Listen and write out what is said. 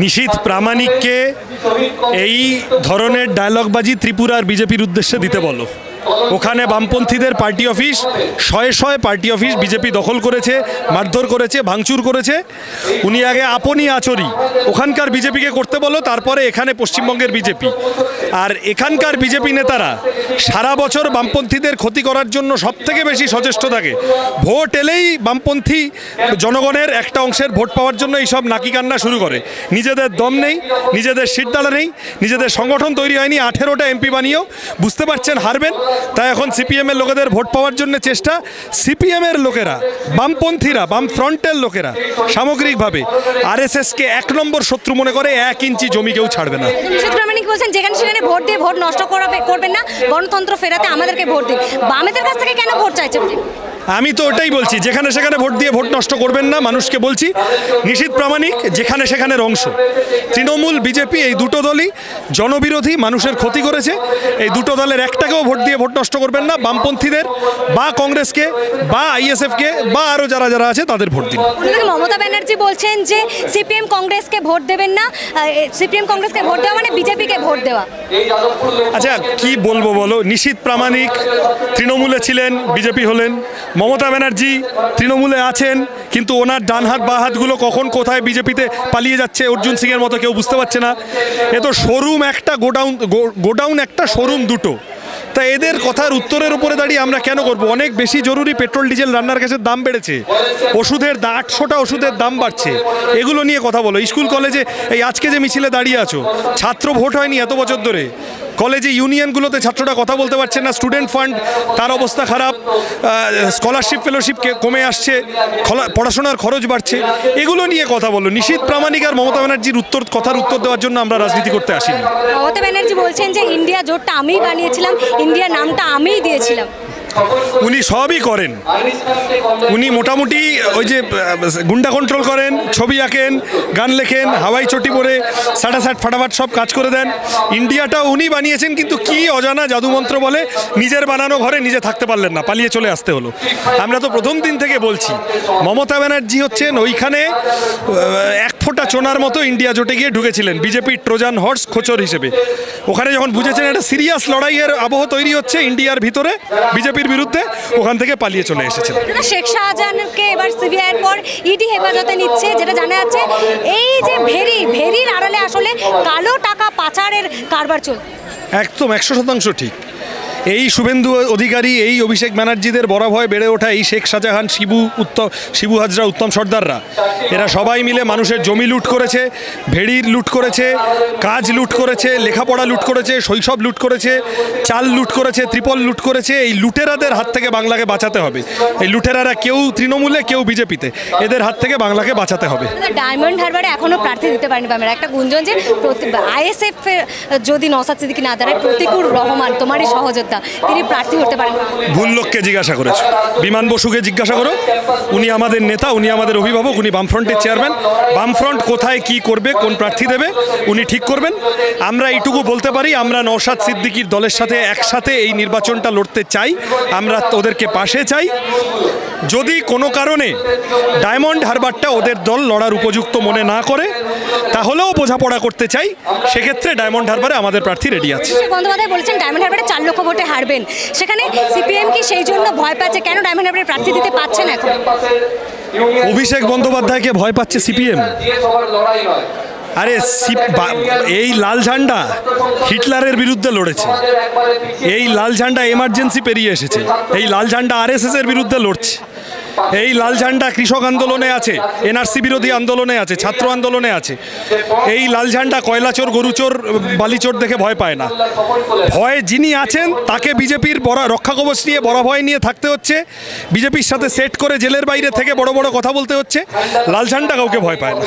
নিশীথ প্রামাণিককে এই ধরনের ডায়লগবাজি ত্রিপুরার বিজেপির উদ্দেশ্যে দিতে বলো। ওখানে বামপন্থীদের পার্টি অফিস শয়ে শয়ে পার্টি অফিস বিজেপি দখল করেছে, মারধর করেছে, ভাঙচুর করেছে। উনি আগে আপনি আচরি ওখানকার বিজেপিকে করতে বলো, তারপরে এখানে পশ্চিমবঙ্গের বিজেপি। আর এখানকার বিজেপি নেতারা সারা বছর বামপন্থীদের ক্ষতি করার জন্য সবথেকে বেশি সচেষ্ট থাকে। ভোট এলেই বামপন্থী জনগণের একটা অংশের ভোট পাওয়ার জন্য এইসব নাকি কান্না শুরু করে। নিজেদের দম নেই, নিজেদের সিটদালা নেই, নিজেদের সংগঠন তৈরি হয়নি। 18টা এমপি বানিয়েও বুঝতে পারছেন হারবেন, তাই এখন সিপিএমের লোকেদের ভোট পাওয়ার জন্য চেষ্টা। সিপিএমের লোকেরা, বামপন্থীরা, বাম ফ্রন্টের লোকেরা সামগ্রিকভাবে আরএসএসকে 1 নম্বর শত্রু মনে করে। 1 ইঞ্চি জমি কেউ ছাড়বে না। নিশীথ প্রামাণিক বলছেন যেখানে সেখানে ভোট দিয়ে ভোট নষ্ট করবেন না, গণতন্ত্র ফেরাতে আমাদেরকে ভোট দিন। বামেদের কাছ থেকে কেন ভোট চাইছেন? আমি তো ওটাই বলছি, যেখানে সেখানে ভোট দিয়ে ভোট নষ্ট করবেন না। মানুষকে বলছি নিশীথ প্রামাণিক যেখানে সেখানের অংশ। তৃণমূল, বিজেপি এই দুটো দলই জনবিরোধী, মানুষের ক্ষতি করেছে। এই দুটো দলের একটাকেও ভোট দিয়ে ভোট নষ্ট করবেন না। বামপন্থীদের বা কংগ্রেসকে বা আইএসএফকে বা আরও যারা যারা আছে তাদের ভোট দিন। মমতা ব্যানার্জি বলছেন যে সিপিএম কংগ্রেসকে ভোট দেবেন না, সিপিএম কংগ্রেসকে ভোট দেওয়া মানে বিজেপিকে ভোট দেওয়া। আচ্ছা কি বলবো বলো, নিশীথ প্রামাণিক তৃণমূলে ছিলেন, বিজেপি হলেন। মমতা ব্যানার্জি তৃণমূলে আছেন, কিন্তু ওনার ডান হাত বা হাতগুলো কখন কোথায় বিজেপিতে পালিয়ে যাচ্ছে অর্জুন সিংয়ের মতো কেউ বুঝতে পারছে না। এ তো শোরুম একটা, গোডাউন একটা, শোরুম দুটো। তা এদের কথার উত্তরের উপরে দাঁড়িয়ে আমরা কেন করব? অনেক বেশি জরুরি। পেট্রোল ডিজেল রান্নার গ্যাসের দাম বেড়েছে, ওষুধের 800টা ওষুধের দাম বাড়ছে। এগুলো নিয়ে কথা বলো। স্কুল কলেজে এই আজকে যে মিছিলে দাঁড়িয়ে আছো, ছাত্র ভোট হয়নি এত বছর ধরে। কলেজে ইউনিয়নগুলোতে ছাত্ররা কথা বলতে পারছে না। স্টুডেন্ট ফান্ড তার অবস্থা খারাপ, স্কলারশিপ ফেলোশিপ কমে আসছে, পড়াশোনার খরচ বাড়ছে। এগুলো নিয়ে কথা বলো। নিশীথ প্রামাণিক আর মমতা ব্যানার্জির কথার উত্তর দেওয়ার জন্য আমরা রাজনীতি করতে আসিনি। মমতা ব্যানার্জি বলছেন যে ইন্ডিয়া জোটটা আমিই বানিয়েছিলাম, ইন্ডিয়া নামটা আমিই দিয়েছিলাম। উনি সবই করেন। উনি মোটামুটি ওই যে গুন্ডা কন্ট্রোল করেন, ছবি আঁকেন, গান লেখেন, হাওয়াই চটি পরে সাটাসাট ফাটাফাট সব কাজ করে দেন। ইন্ডিয়াটাও উনি বানিয়েছেন, কিন্তু কি অজানা জাদুমন্ত্র বলে নিজের বানানো ঘরে নিজে থাকতে পারলেন না, পালিয়ে চলে আসতে হলো। আমরা তো প্রথম দিন থেকে বলছি মমতা ব্যানার্জি হচ্ছেন ওইখানে 1 ফোঁটা চোনার মতো ইন্ডিয়া জোটে গিয়ে ঢুকেছিলেন বিজেপির ট্রোজান হর্স খোঁচর হিসেবে। ওখানে যখন বুঝেছেন একটা সিরিয়াস লড়াইয়ের আবহ তৈরি হচ্ছে ইন্ডিয়ার ভিতরে বিজেপির বিরুদ্ধে, ওখান থেকে পালিয়ে চলে এসেছেন। শেখ শাহজাহানকে এবার সিবিআইয়ের পর ইডি হেফাজতে নিচ্ছে, যেটা জানা যাচ্ছে এই যে ভেরির আড়ালে আসলে কালো টাকা পাচারের কারবার চলছে। একদম 100% ঠিক। এই শুভেন্দু অধিকারী, এই অভিষেক ব্যানার্জিদের বরাভয় বেড়ে ওঠা এই শেখ শাহজাহান, শিবু হাজরা, উত্তম সর্দাররা, এরা সবাই মিলে মানুষের জমি লুট করেছে, ভেড়ির লুট করেছে, কাজ লুট করেছে, লেখাপড়া লুট করেছে, শৈশব লুট করেছে, চাল লুট করেছে, ত্রিপল লুট করেছে। এই লুটেরাদের হাত থেকে বাংলাকে বাঁচাতে হবে। এই লুটেরারা কেউ তৃণমূলে, কেউ বিজেপিতে, এদের হাত থেকে বাংলাকে বাঁচাতে হবে। ডায়মন্ড হারবারে এখনো প্রার্থী দিতে পারেনি বামেরা। একটা গুঞ্জন যে আইএসএফ যদি নওশাদ সিদ্দিকী না দাঁড়ায়, প্রতিকুর রহমান তোমারই সহযোদ্ধা, তিনি প্রার্থী হতে পারেন। ভুল লোককে জিজ্ঞাসা করেছে। বিমান বসুকে জিজ্ঞাসা করো, উনি আমাদের নেতা, উনি আমাদের অভিভাবক, উনি বামফ্রন্টের চেয়ারম্যান। বামফ্রন্ট কোথায় কি করবে, কোন প্রার্থী দেবে উনি ঠিক করবেন। আমরা এইটুকু বলতে পারি, আমরা নওশাদ সিদ্দিকীর দলের সাথে একসাথে এই নির্বাচনটা লড়তে চাই, আমরা ওদেরকে পাশে চাই। যদি কোনো কারণে ডায়মন্ড হারবারটা ওদের দল লড়ার উপযুক্ত মনে না করে, তাহলেও বোঝাপড়া করতে চাই। সেক্ষেত্রে ডায়মন্ড হারবারে আমাদের প্রার্থী রেডি আছে। বন্দ্যোপাধ্যায় বলছেন ডায়মন্ড হারবারে 4 লক্ষ ভোটে হারবেন। সেখানে সিপিএম কি সেই জন্য ভয় পাচ্ছে? কেন ডায়মন্ড হারবারে প্রার্থী দিতে পারছেন এখন? অভিষেক বন্দ্যোপাধ্যায়কে ভয় পাচ্ছে সিপিএম? আরে এই লাল ঝান্ডা হিটলারের বিরুদ্ধে লড়েছে, এই লাল ঝান্ডা এমার্জেন্সি পেরিয়ে এসেছে, এই লাল ঝান্ডা আরএসএস এর বিরুদ্ধে লড়ছে, এই লাল ঝান্ডা কৃষক আন্দোলনে আছে, এনআরসি বিরোধী আন্দোলনে আছে, ছাত্র আন্দোলনে আছে। এই লাল ঝান্ডা কয়লাচোর, গরুচোর, বালিচোর দেখে ভয় পায় না। ভয় যিনি আছেন তাকে বিজেপির রক্ষা কবচ নিয়ে, বড় নিয়ে থাকতে হচ্ছে। বিজেপির সাথে সেট করে জেলের বাইরে থেকে বড় বড় কথা বলতে হচ্ছে। লাল ঝান্ডা কাউকে ভয় পায় না।